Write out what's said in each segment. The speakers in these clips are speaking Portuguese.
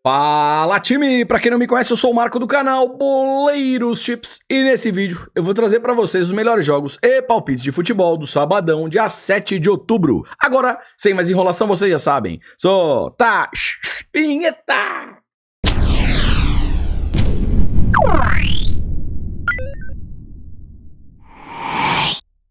Fala, time! Pra quem não me conhece, eu sou o Marco do canal Boleiros Chips e nesse vídeo eu vou trazer pra vocês os melhores jogos e palpites de futebol do sabadão, dia 7 de outubro. Agora, sem mais enrolação, vocês já sabem. Solta vinheta!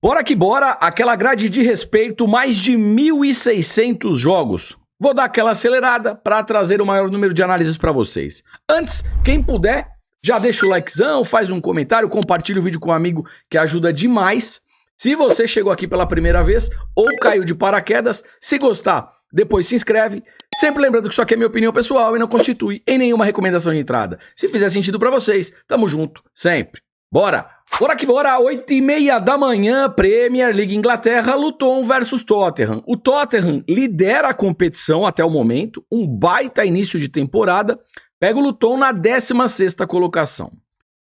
Bora que bora, aquela grade de respeito, mais de 1.600 jogos. Vou dar aquela acelerada para trazer o maior número de análises para vocês. Antes, quem puder, já deixa o likezão, faz um comentário, compartilha o vídeo com um amigo que ajuda demais. Se você chegou aqui pela primeira vez ou caiu de paraquedas, se gostar, depois se inscreve. Sempre lembrando que isso aqui é minha opinião pessoal e não constitui em nenhuma recomendação de entrada. Se fizer sentido para vocês, tamo junto, sempre. Bora! Bora que bora, 8h30 da manhã, Premier League Inglaterra, Luton versus Tottenham. O Tottenham lidera a competição até o momento, um baita início de temporada, pega o Luton na 16ª colocação.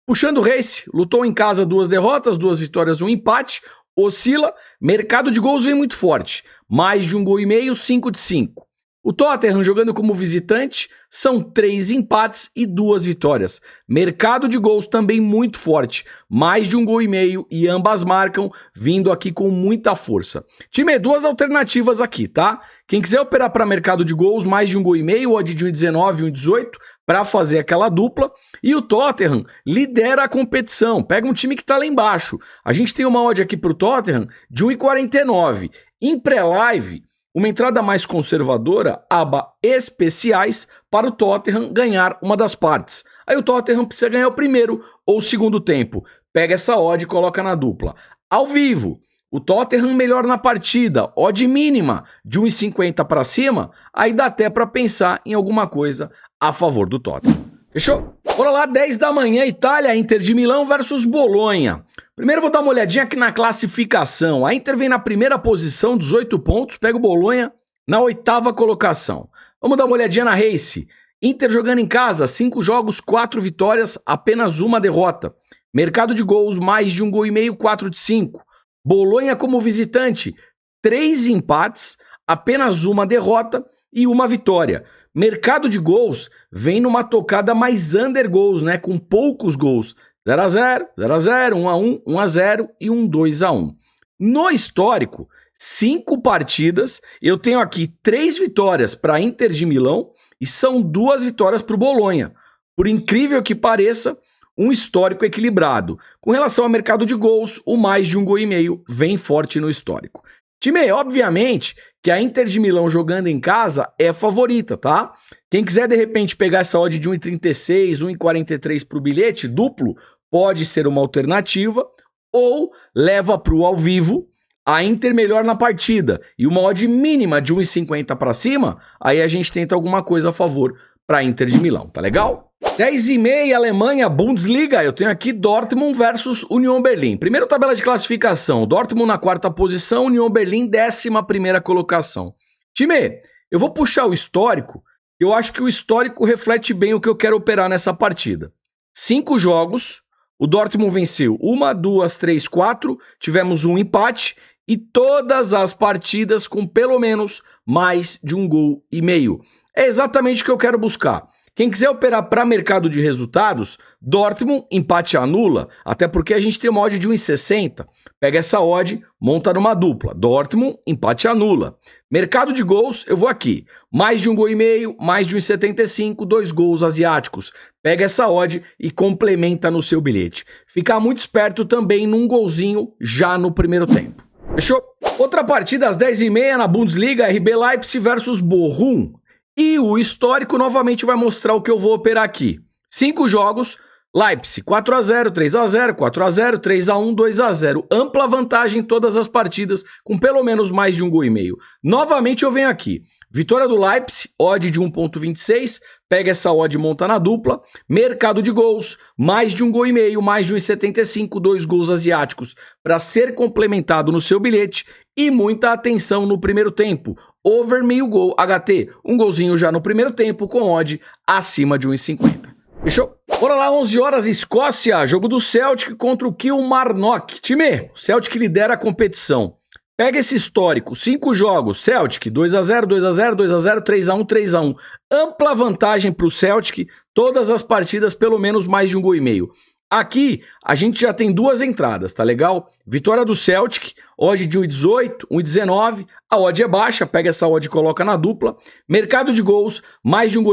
Puxando o race, Luton em casa 2 derrotas, 2 vitórias, 1 empate, oscila, mercado de gols vem muito forte, mais de 1,5 gols, 5 de 5. O Tottenham jogando como visitante, são 3 empates e 2 vitórias. Mercado de gols também muito forte, mais de 1,5 gols e ambas marcam, vindo aqui com muita força. Time, 2 alternativas aqui, tá? Quem quiser operar para mercado de gols, mais de 1,5 gols, odd de 1,19, 1,18, para fazer aquela dupla. E o Tottenham lidera a competição, pega um time que está lá embaixo. A gente tem uma odd aqui para o Tottenham de 1,49. Em pré-live, uma entrada mais conservadora, aba especiais, para o Tottenham ganhar uma das partes. Aí o Tottenham precisa ganhar o primeiro ou o segundo tempo. Pega essa odd e coloca na dupla. Ao vivo, o Tottenham melhor na partida, odd mínima de 1,50 para cima, aí dá até para pensar em alguma coisa a favor do Tottenham. Fechou? Bora lá, 10 da manhã, Itália, Inter de Milão versus Bolonha. Primeiro vou dar uma olhadinha aqui na classificação. A Inter vem na primeira posição, 18 pontos, pega o Bolonha na 8ª colocação. Vamos dar uma olhadinha na race. Inter jogando em casa, 5 jogos, 4 vitórias, apenas 1 derrota. Mercado de gols, mais de 1,5 gols, 4 de 5. Bolonha como visitante, 3 empates, apenas 1 derrota e 1 vitória. Mercado de gols vem numa tocada mais under gols, né? Com poucos gols. 0x0, 0x0, 1x1, 1x0 e 2x1. No histórico, 5 partidas, eu tenho aqui 3 vitórias para a Inter de Milão e são 2 vitórias para o Bolonha. Por incrível que pareça, um histórico equilibrado. Com relação ao mercado de gols, o mais de 1,5 gols vem forte no histórico. Time, obviamente que a Inter de Milão jogando em casa é favorita, tá? Quem quiser de repente pegar essa odd de 1,36, 1,43 para o bilhete duplo, pode ser uma alternativa, ou leva para o ao vivo, a Inter melhor na partida, e uma odd mínima de 1,50 para cima, aí a gente tenta alguma coisa a favor para a Inter de Milão, tá legal? 10h30, Alemanha, Bundesliga, eu tenho aqui Dortmund versus Union Berlin. Primeiro tabela de classificação, Dortmund na 4ª posição, Union Berlin 11ª colocação. Time, eu vou puxar o histórico, eu acho que o histórico reflete bem o que eu quero operar nessa partida. 5 jogos, o Dortmund venceu 1, 2, 3, 4, tivemos 1 empate e todas as partidas com pelo menos mais de 1,5 gols. É exatamente o que eu quero buscar. Quem quiser operar para mercado de resultados, Dortmund, empate anula, até porque a gente tem uma odd de 1,60. Pega essa odd, monta numa dupla. Dortmund, empate anula. Mercado de gols, eu vou aqui. Mais de 1,5 gols, mais de 1,75, 2 gols asiáticos. Pega essa odd e complementa no seu bilhete. Ficar muito esperto também num golzinho já no primeiro tempo. Fechou? Outra partida às 10h30 na Bundesliga, RB Leipzig versus Bochum. E o histórico novamente vai mostrar o que eu vou operar aqui. 5 jogos, Leipzig 4x0, 3x0, 4x0, 3x1, 2x0. Ampla vantagem em todas as partidas, com pelo menos mais de 1,5 gols. Novamente eu venho aqui. Vitória do Leipzig, odd de 1,26. Pega essa odd e monta na dupla. Mercado de gols, mais de 1,5 gols, mais de 1,75, 2 gols asiáticos para ser complementado no seu bilhete. E muita atenção no primeiro tempo. Over meio gol, HT. Um golzinho já no primeiro tempo com odd acima de 1,50. Fechou? Bora lá, 11 horas, Escócia. Jogo do Celtic contra o Kilmarnock. Time, o Celtic lidera a competição. Pega esse histórico, 5 jogos, Celtic, 2-0, 2-0, 2-0, 3-1, 3-1. Ampla vantagem para o Celtic, todas as partidas pelo menos mais de 1,5 gols. Aqui, a gente já tem 2 entradas, tá legal? Vitória do Celtic, odd de 1,18, 1,19, a odd é baixa, pega essa odd e coloca na dupla. Mercado de gols, mais de 1,5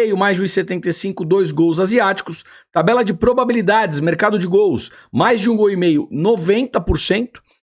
gols, mais de 1,75, 2 gols asiáticos. Tabela de probabilidades, mercado de gols, mais de 1,5 gols, 90%.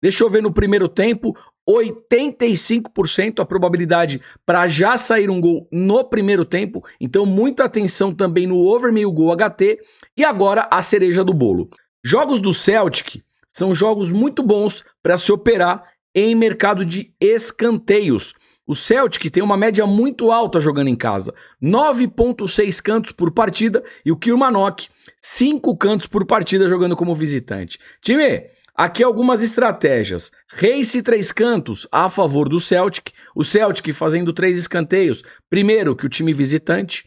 Deixa eu ver no primeiro tempo, 85% a probabilidade para já sair um gol no primeiro tempo. Então, muita atenção também no over meio gol HT. E agora, a cereja do bolo. Jogos do Celtic são jogos muito bons para se operar em mercado de escanteios. O Celtic tem uma média muito alta jogando em casa, 9,6 cantos por partida, e o Kilmarnock, 5 cantos por partida jogando como visitante. Time, aqui algumas estratégias. Race 3 cantos a favor do Celtic. O Celtic fazendo 3 escanteios, primeiro que o time visitante.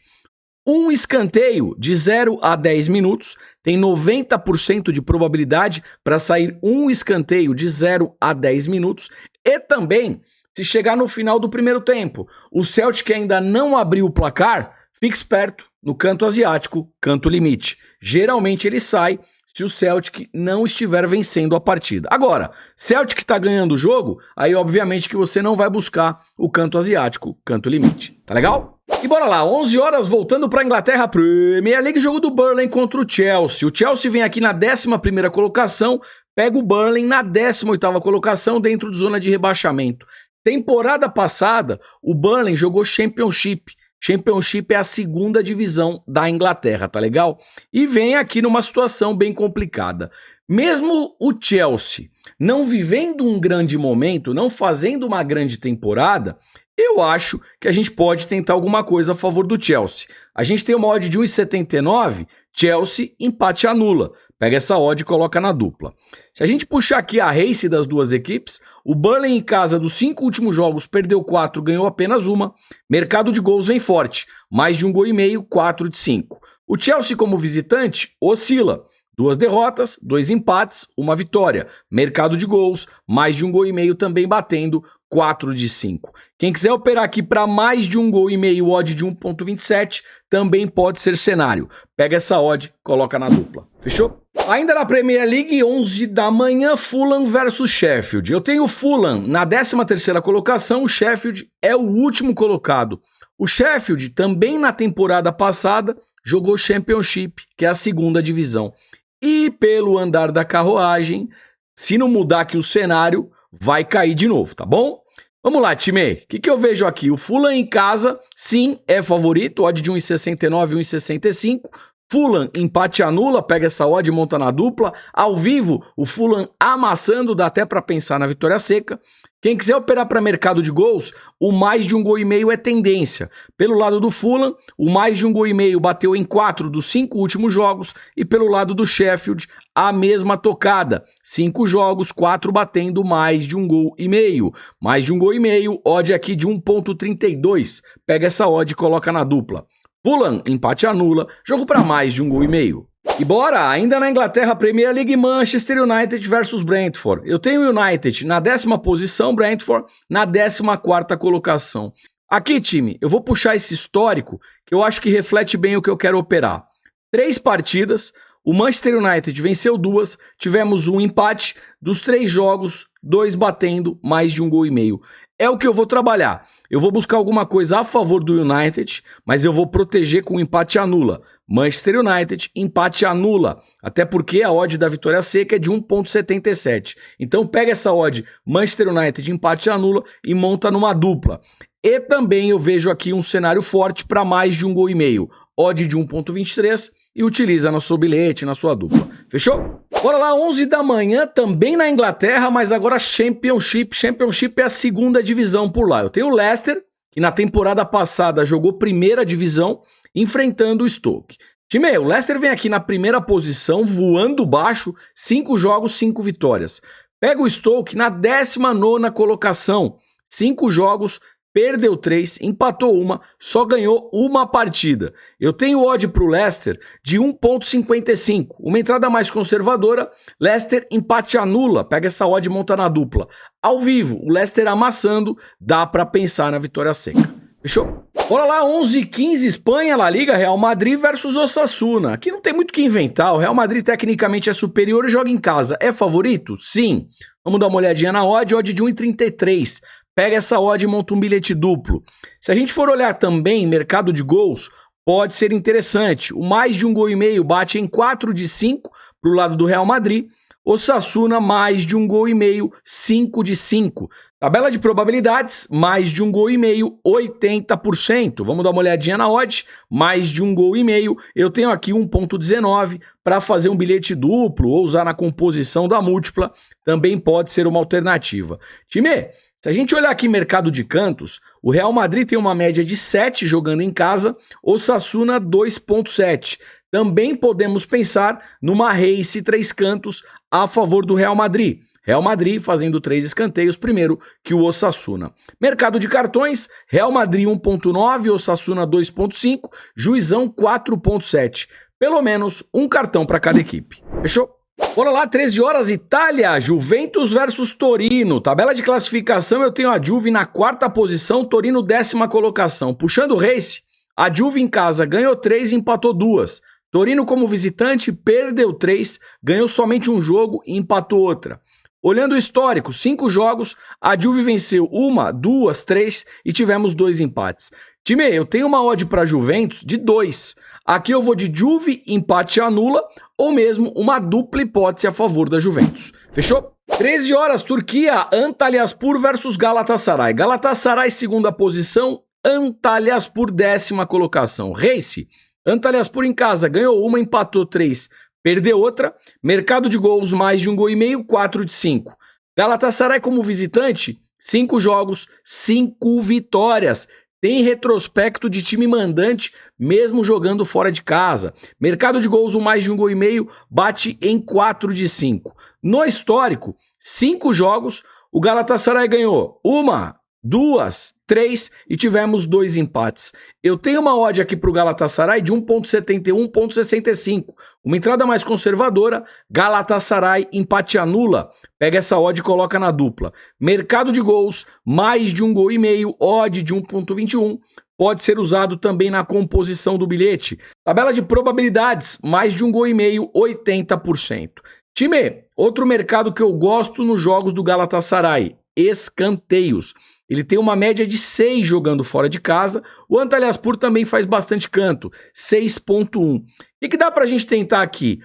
Um escanteio de 0 a 10 minutos, tem 90% de probabilidade para sair um escanteio de 0 a 10 minutos. E também, se chegar no final do primeiro tempo, o Celtic ainda não abriu o placar, fique esperto no canto asiático, canto limite. Geralmente ele sai se o Celtic não estiver vencendo a partida. Agora, Celtic está ganhando o jogo, aí obviamente que você não vai buscar o canto asiático, canto limite. Tá legal? E bora lá, 11 horas voltando para a Inglaterra, Premier League, jogo do Burnley contra o Chelsea. O Chelsea vem aqui na 11ª colocação, pega o Burnley na 18ª colocação dentro de zona de rebaixamento. Temporada passada, o Burnley jogou Championship. Championship é a 2ª divisão da Inglaterra, tá legal? E vem aqui numa situação bem complicada. Mesmo o Chelsea não vivendo um grande momento, não fazendo uma grande temporada, eu acho que a gente pode tentar alguma coisa a favor do Chelsea. A gente tem uma odd de 1,79, Chelsea empate anula. Pega essa odd e coloca na dupla. Se a gente puxar aqui a race das duas equipes, o Burnley em casa dos 5 últimos jogos perdeu 4, ganhou apenas uma. Mercado de gols vem forte, mais de 1,5 gol, 4 de 5. O Chelsea como visitante oscila. 2 derrotas, 2 empates, 1 vitória. Mercado de gols, mais de 1,5 gol também batendo, 4 de 5. Quem quiser operar aqui para mais de 1,5 gol, odd de 1,27, também pode ser cenário. Pega essa odd, coloca na dupla. Fechou? Ainda na Premier League, 11 da manhã, Fulham versus Sheffield. Eu tenho o Fulham na 13ª colocação, o Sheffield é o último colocado. O Sheffield também na temporada passada jogou Championship, que é a 2ª divisão. E pelo andar da carruagem, se não mudar aqui o cenário, vai cair de novo, tá bom? Vamos lá, time. O que eu vejo aqui? O Fulham em casa, sim, é favorito. Odd de 1,69, 1,65. Fulham empate anula, pega essa odd e monta na dupla. Ao vivo, o Fulham amassando, dá até para pensar na vitória seca. Quem quiser operar para mercado de gols, o mais de 1,5 gol é tendência. Pelo lado do Fulham, o mais de 1,5 gol bateu em 4 dos 5 últimos jogos. E pelo lado do Sheffield, a mesma tocada. 5 jogos, 4 batendo mais de 1,5 gol. Mais de 1,5 gol, odd aqui de 1,32. Pega essa odd e coloca na dupla. Fulham, empate anula, jogo para mais de 1,5 gol. E bora, ainda na Inglaterra, Premier League, Manchester United versus Brentford. Eu tenho o United na 10ª posição, Brentford na 14ª colocação. Aqui, time, eu vou puxar esse histórico que eu acho que reflete bem o que eu quero operar. 3 partidas, o Manchester United venceu 2, tivemos um empate, dos 3 jogos, 2 batendo, mais de 1,5 gol. É o que eu vou trabalhar. Eu vou buscar alguma coisa a favor do United, mas eu vou proteger com empate anula. Manchester United, empate anula. Até porque a odd da vitória seca é de 1,77. Então pega essa odd Manchester United, empate anula e monta numa dupla. E também eu vejo aqui um cenário forte para mais de 1,5 gol. Odd de 1,23 e utiliza no seu bilhete, na sua dupla. Fechou? Bora lá, 11 da manhã, também na Inglaterra, mas agora Championship. Championship é a 2ª divisão por lá. Eu tenho o Leicester, que na temporada passada jogou 1ª divisão, enfrentando o Stoke. Time, o Leicester vem aqui na 1ª posição, voando baixo, 5 jogos, 5 vitórias. Pega o Stoke na 19ª colocação, 5 jogos, perdeu 3, empatou uma, só ganhou uma partida. Eu tenho odd para o Leicester de 1,55. Uma entrada mais conservadora, Leicester empate anula, pega essa odd e monta na dupla. Ao vivo, o Leicester amassando, dá para pensar na vitória seca. Fechou? Bora lá, 11h15, Espanha, La Liga, Real Madrid versus Osasuna. Aqui não tem muito o que inventar, o Real Madrid tecnicamente é superior e joga em casa. É favorito? Sim. Vamos dar uma olhadinha na odd de 1,33. Pega essa odd e monta um bilhete duplo. Se a gente for olhar também mercado de gols, pode ser interessante. O mais de 1,5 gol bate em 4 de 5 para o lado do Real Madrid. Osasuna, mais de 1,5 gol, 5 de 5. Tabela de probabilidades, mais de 1,5 gol, 80%. Vamos dar uma olhadinha na odd, mais de 1,5 gol. Eu tenho aqui 1,19 para fazer um bilhete duplo ou usar na composição da múltipla. Também pode ser uma alternativa. Time, se a gente olhar aqui mercado de cantos, o Real Madrid tem uma média de 7 jogando em casa, Osasuna 2,7. Também podemos pensar numa race 3 cantos a favor do Real Madrid. Real Madrid fazendo 3 escanteios primeiro que o Osasuna. Mercado de cartões, Real Madrid 1,9, Osasuna 2,5, Juizão 4,7. Pelo menos um cartão para cada equipe. Fechou? Bora lá, 13 horas, Itália, Juventus versus Torino. Tabela de classificação, eu tenho a Juve na 4ª posição, Torino 10ª colocação. Puxando o race, a Juve em casa ganhou 3 e empatou 2. Torino como visitante perdeu 3, ganhou somente um jogo e empatou outra. Olhando o histórico, 5 jogos, a Juve venceu 1, 2, 3 e tivemos 2 empates. Time, eu tenho uma odd para Juventus de 2. Aqui eu vou de Juve, empate anula, ou mesmo uma dupla hipótese a favor da Juventus. Fechou? 13 horas, Turquia, Antalyaspor versus Galatasaray. Galatasaray, 2ª posição, Antalyaspor, 10ª colocação. Race, Antalyaspor em casa, ganhou 1, empatou 3, perdeu outra. Mercado de gols, mais de 1,5 gol, 4 de 5. Galatasaray como visitante, 5 jogos, 5 vitórias. Tem retrospecto de time mandante, mesmo jogando fora de casa. Mercado de gols, o mais de 1,5 gol, bate em 4 de 5. No histórico, 5 jogos, o Galatasaray ganhou 1, 2, 3 e tivemos 2 empates. Eu tenho uma odd aqui para o Galatasaray de 1,71, 1,65. Uma entrada mais conservadora, Galatasaray empate anula. Pega essa odd e coloca na dupla. Mercado de gols, mais de 1,5 gol, odd de 1,21. Pode ser usado também na composição do bilhete. Tabela de probabilidades, mais de 1,5 gol, 80%. Time, outro mercado que eu gosto nos jogos do Galatasaray, escanteios. Ele tem uma média de 6 jogando fora de casa. O Antalyaspor também faz bastante canto, 6,1. O que dá para a gente tentar aqui?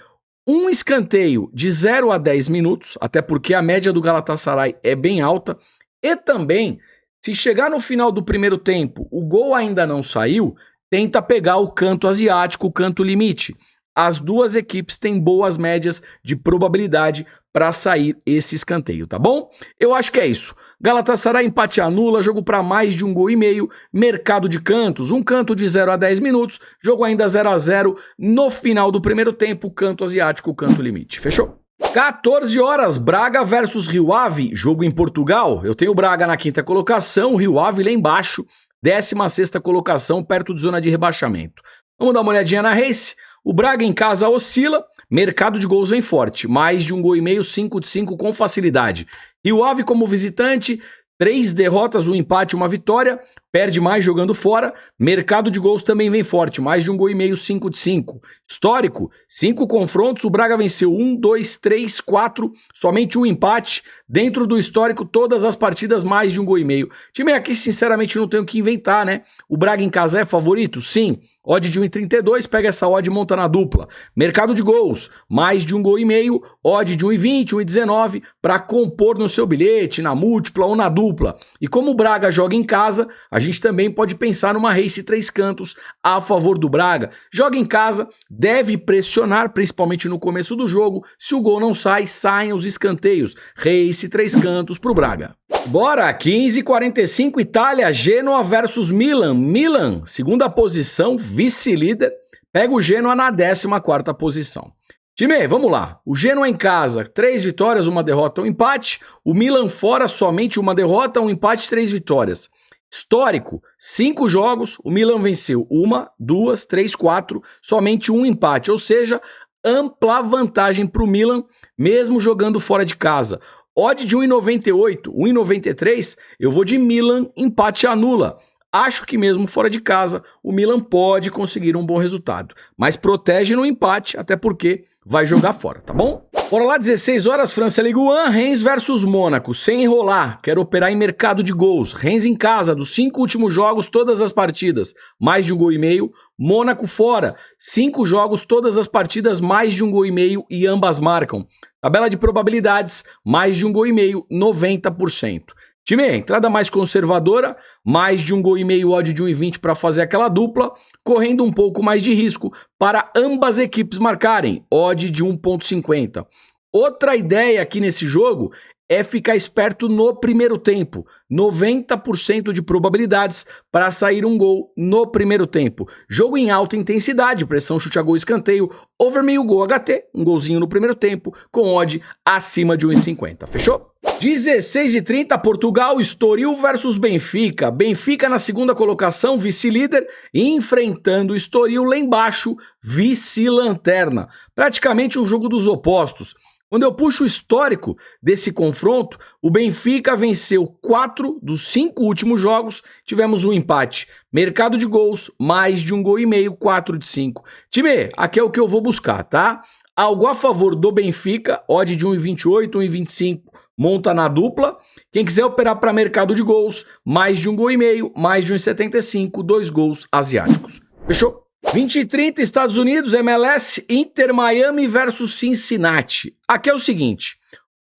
Um escanteio de 0 a 10 minutos, até porque a média do Galatasaray é bem alta. E também, se chegar no final do primeiro tempo, o gol ainda não saiu, tenta pegar o canto asiático, o canto limite. As duas equipes têm boas médias de probabilidade para sair esse escanteio, tá bom? Eu acho que é isso. Galatasaray empate anula, jogo para mais de 1,5 gol, mercado de cantos, um canto de 0 a 10 minutos, jogo ainda 0 a 0 no final do primeiro tempo, canto asiático, canto limite. Fechou? 14 horas, Braga versus Rio Ave, jogo em Portugal. Eu tenho o Braga na 5ª colocação, o Rio Ave lá embaixo, 16ª colocação, perto de zona de rebaixamento. Vamos dar uma olhadinha na race. O Braga em casa oscila, mercado de gols vem forte, mais de 1,5 gol, 5 de 5 com facilidade. Rio Ave como visitante, 3 derrotas, 1 empate, 1 vitória, perde mais jogando fora. Mercado de gols também vem forte, mais de 1,5 gol, 5 de 5. Histórico, 5 confrontos, o Braga venceu 1, 2, 3, 4, somente 1 empate. Dentro do histórico, todas as partidas mais de 1,5 gol. Time aqui, sinceramente, não tem o que inventar, né? O Braga em casa é favorito? Sim. Odd de 1,32, pega essa odd e monta na dupla. Mercado de gols, mais de 1,5 gol, odd de 1,20, 1,19 para compor no seu bilhete, na múltipla ou na dupla. E como o Braga joga em casa, a gente também pode pensar numa race 3 cantos a favor do Braga. Joga em casa, deve pressionar, principalmente no começo do jogo. Se o gol não sai, saem os escanteios. Race 3 cantos para o Braga. Bora, 15h45, Itália, Genoa versus Milan. Milan, 2ª posição, vice-líder, pega o Genoa na 14ª posição. Time, vamos lá. O Genoa em casa, 3 vitórias, 1 derrota, 1 empate. O Milan fora, somente 1 derrota, 1 empate, 3 vitórias. Histórico, 5 jogos, o Milan venceu 1, 2, 3, 4, somente um empate, ou seja, ampla vantagem para o Milan, mesmo jogando fora de casa. Odd de 1,98, 1,93, eu vou de Milan, empate anula. Acho que mesmo fora de casa, o Milan pode conseguir um bom resultado, mas protege no empate, até porque vai jogar fora, tá bom? Bora lá, 16 horas, França Ligue 1, Rennes versus Mônaco, sem enrolar, quero operar em mercado de gols. Rennes em casa, dos 5 últimos jogos, todas as partidas, mais de 1,5 gol. Mônaco fora, 5 jogos, todas as partidas, mais de 1,5 gol e ambas marcam. Tabela de probabilidades, mais de 1,5 gol, 90%. Time, entrada mais conservadora, mais de 1,5 gol, odd de 1,20 para fazer aquela dupla, correndo um pouco mais de risco para ambas equipes marcarem, odd de 1,50. Outra ideia aqui nesse jogo é ficar esperto no primeiro tempo. 90% de probabilidades para sair um gol no primeiro tempo. Jogo em alta intensidade, pressão, chute a gol, escanteio, over meio gol HT, um golzinho no primeiro tempo, com odd acima de 1,50. Fechou? 16h30, Portugal, Estoril versus Benfica. Benfica na segunda colocação, vice-líder, enfrentando o Estoril lá embaixo, vice-lanterna. Praticamente um jogo dos opostos. Quando eu puxo o histórico desse confronto, o Benfica venceu 4 dos 5 últimos jogos, tivemos um empate. Mercado de gols, mais de 1,5 gol, 4 de 5. Time, aqui é o que eu vou buscar, tá? Algo a favor do Benfica, odd de 1,28, 1,25, monta na dupla. Quem quiser operar para mercado de gols, mais de 1,5 gol, mais de 1,75, 2 gols asiáticos. Fechou? 20h30, Estados Unidos, MLS, Inter Miami versus Cincinnati. Aqui é o seguinte,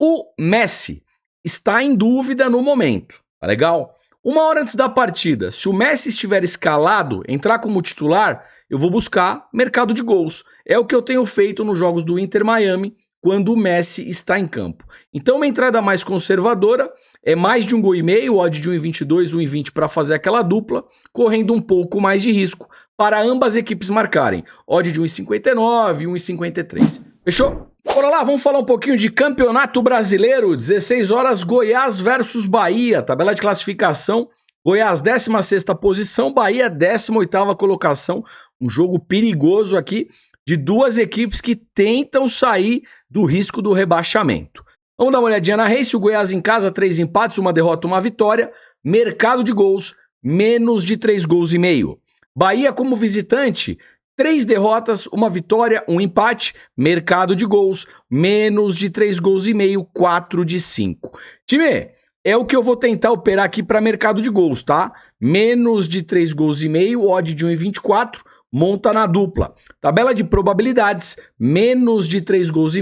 o Messi está em dúvida no momento, tá legal? 1 hora antes da partida, se o Messi estiver escalado, entrar como titular, eu vou buscar mercado de gols. É o que eu tenho feito nos jogos do Inter Miami, quando o Messi está em campo. Então, uma entrada mais conservadora é mais de 1,5 gol, odd de 1,22, 1,20 para fazer aquela dupla, correndo um pouco mais de risco para ambas equipes marcarem. Odd de 1,59 e 1,53. Fechou? Bora lá, vamos falar um pouquinho de Campeonato Brasileiro. 16 horas, Goiás versus Bahia. Tabela de classificação. Goiás, 16ª posição. Bahia, 18ª colocação. Um jogo perigoso aqui de duas equipes que tentam sair do risco do rebaixamento. Vamos dar uma olhadinha na race. O Goiás em casa, 3 empates, 1 derrota, 1 vitória. Mercado de gols, menos de 3,5 gols. Bahia como visitante, 3 derrotas, 1 vitória, 1 empate. Mercado de gols, menos de 3,5 gols, 4 de 5. Time, é o que eu vou tentar operar aqui para mercado de gols, tá? Menos de 3,5 gols, odd de 1,24. Monta na dupla. Tabela de probabilidades, menos de 3,5 gols,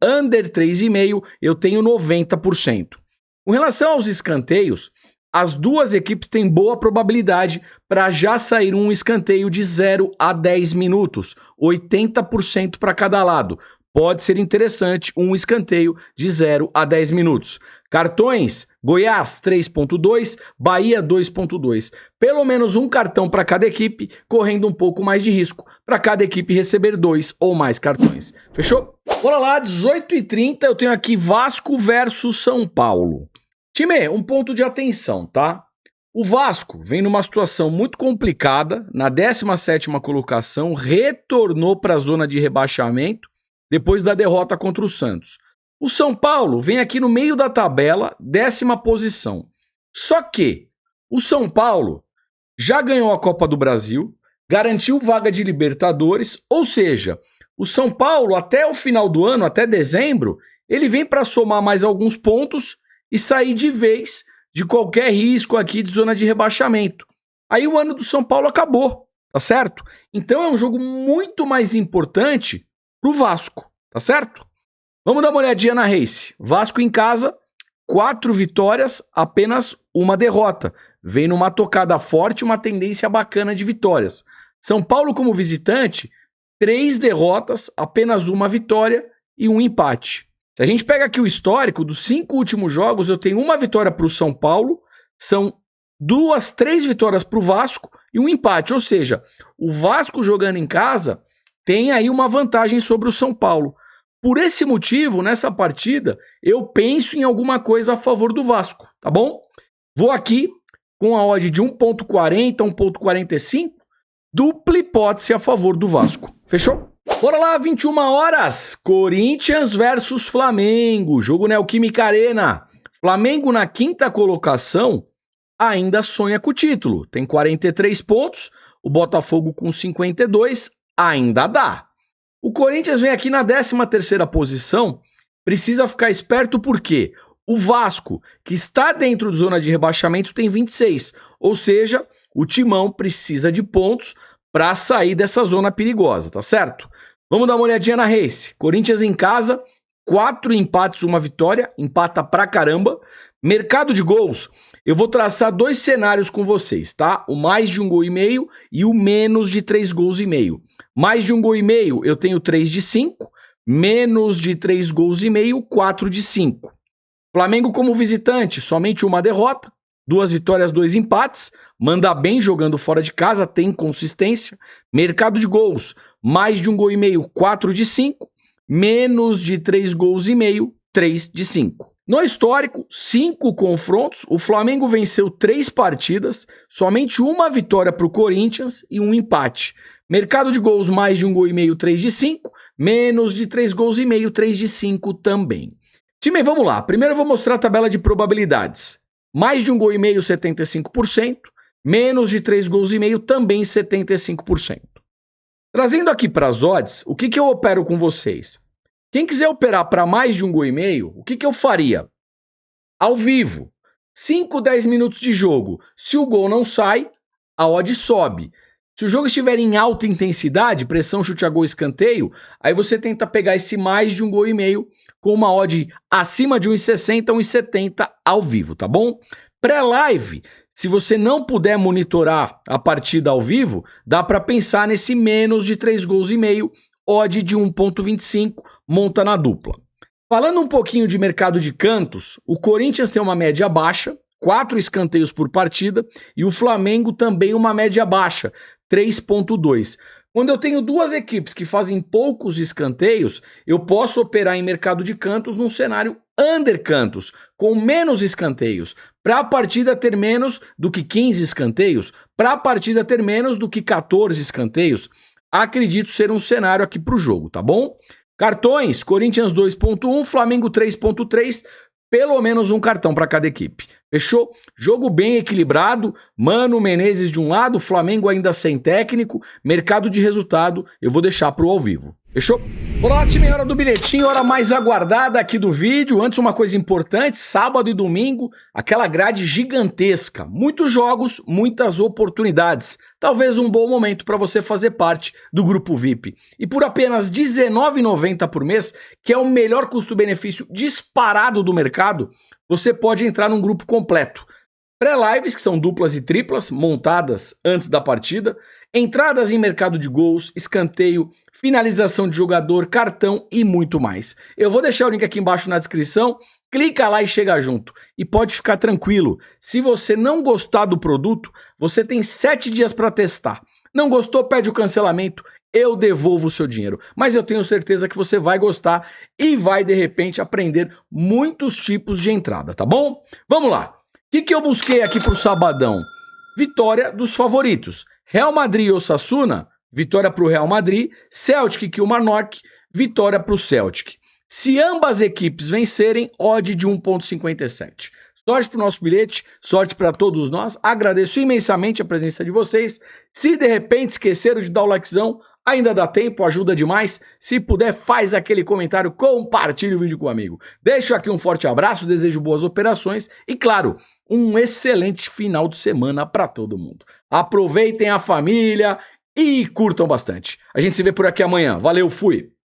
under 3,5, eu tenho 90%. Com relação aos escanteios, as duas equipes têm boa probabilidade para já sair um escanteio de 0 a 10 minutos, 80% para cada lado. Pode ser interessante um escanteio de 0 a 10 minutos. Cartões, Goiás 3,2, Bahia 2,2. Pelo menos um cartão para cada equipe, correndo um pouco mais de risco para cada equipe receber 2 ou mais cartões. Fechou? Bora lá, 18h30, eu tenho aqui Vasco versus São Paulo. Time, um ponto de atenção, tá? O Vasco vem numa situação muito complicada, na 17ª colocação, retornou para a zona de rebaixamento, depois da derrota contra o Santos. O São Paulo vem aqui no meio da tabela, 10ª posição. Só que o São Paulo já ganhou a Copa do Brasil, garantiu vaga de Libertadores, ou seja, o São Paulo até o final do ano, até dezembro, ele vem para somar mais alguns pontos e sair de vez de qualquer risco aqui de zona de rebaixamento. Aí o ano do São Paulo acabou, tá certo? Então é um jogo muito mais importante pro Vasco, tá certo? Vamos dar uma olhadinha na race. Vasco em casa, 4 vitórias, apenas 1 derrota. Vem numa tocada forte, uma tendência bacana de vitórias. São Paulo como visitante, 3 derrotas, apenas 1 vitória e 1 empate. Se a gente pega aqui o histórico dos 5 últimos jogos, eu tenho 1 vitória para o São Paulo, são 3 vitórias para o Vasco e 1 empate. Ou seja, o Vasco jogando em casa tem aí uma vantagem sobre o São Paulo. Por esse motivo, nessa partida, eu penso em alguma coisa a favor do Vasco, tá bom? Vou aqui com a odd de 1,40, 1,45, dupla hipótese a favor do Vasco. Fechou? Bora lá, 21 horas, Corinthians versus Flamengo, jogo Neoquímica Arena. Flamengo na quinta colocação ainda sonha com o título, tem 43 pontos, o Botafogo com 52, ainda dá. O Corinthians vem aqui na 13ª posição, precisa ficar esperto porque o Vasco, que está dentro da zona de rebaixamento, tem 26, ou seja, o Timão precisa de pontos para sair dessa zona perigosa, tá certo? Vamos dar uma olhadinha na Race. Corinthians em casa, 4 empates, 1 vitória, empata pra caramba. Mercado de gols, eu vou traçar 2 cenários com vocês, tá? O mais de 1,5 gol e o menos de 3,5 gols. Mais de 1,5 gol eu tenho 3 de 5, menos de 3,5 gols, 4 de 5. Flamengo como visitante, somente uma derrota, 2 vitórias, 2 empates, manda bem jogando fora de casa, tem consistência. Mercado de gols, mais de 1,5 gol, 4 de 5, menos de 3,5 gols, 3 de 5. No histórico, 5 confrontos, o Flamengo venceu 3 partidas, somente uma vitória para o Corinthians e um empate. Mercado de gols, mais de 1,5 gol, 3 de 5, menos de 3,5 gols, 3 de 5 também. Time, vamos lá. Primeiro eu vou mostrar a tabela de probabilidades. Mais de 1,5 gol, 75%, menos de 3,5 gols, também 75%. Trazendo aqui para as odds, o que eu opero com vocês? Quem quiser operar para mais de 1,5 gol, o que eu faria? Ao vivo, 5, 10 minutos de jogo. Se o gol não sai, a odd sobe. Se o jogo estiver em alta intensidade, pressão, chute a gol, escanteio, aí você tenta pegar esse mais de 1,5 gol com uma odd acima de 1,60, 1,70 ao vivo, tá bom? Pré-live, se você não puder monitorar a partida ao vivo, dá para pensar nesse menos de 3,5 gols, odd de 1,25, monta na dupla. Falando um pouquinho de mercado de cantos, o Corinthians tem uma média baixa, 4 escanteios por partida, e o Flamengo também uma média baixa, 3,2. Quando eu tenho 2 equipes que fazem poucos escanteios, eu posso operar em mercado de cantos num cenário under cantos, com menos escanteios, para a partida ter menos do que 15 escanteios, para a partida ter menos do que 14 escanteios. Acredito ser um cenário aqui para o jogo, tá bom? Cartões, Corinthians 2,1, Flamengo 3,3, pelo menos um cartão para cada equipe. Fechou? Jogo bem equilibrado, Mano Menezes de um lado, Flamengo ainda sem técnico, mercado de resultado eu vou deixar para o ao vivo. Fechou? Olá, time, hora do bilhetinho, hora mais aguardada aqui do vídeo. Antes, uma coisa importante, sábado e domingo, aquela grade gigantesca. Muitos jogos, muitas oportunidades. Talvez um bom momento para você fazer parte do grupo VIP. E por apenas R$19,90 por mês, que é o melhor custo-benefício disparado do mercado, você pode entrar num grupo completo. Pré-lives, que são duplas e triplas, montadas antes da partida, entradas em mercado de gols, escanteio, finalização de jogador, cartão e muito mais. Eu vou deixar o link aqui embaixo na descrição, clica lá e chega junto. E pode ficar tranquilo, se você não gostar do produto, você tem 7 dias para testar. Não gostou, pede o cancelamento, eu devolvo o seu dinheiro. Mas eu tenho certeza que você vai gostar e vai, de repente, aprender muitos tipos de entrada, tá bom? Vamos lá. O que eu busquei aqui para o sabadão? Vitória dos favoritos. Real Madrid e Osasuna, vitória para o Real Madrid. Celtic e Kilmarnock, vitória para o Celtic. Se ambas equipes vencerem, odd de 1,57. Sorte para o nosso bilhete, sorte para todos nós. Agradeço imensamente a presença de vocês. Se de repente esqueceram de dar o likezão, ainda dá tempo, ajuda demais. Se puder, faz aquele comentário, compartilhe o vídeo com o amigo. Deixo aqui um forte abraço, desejo boas operações e, claro, um excelente final de semana para todo mundo. Aproveitem a família e curtam bastante. A gente se vê por aqui amanhã. Valeu, fui!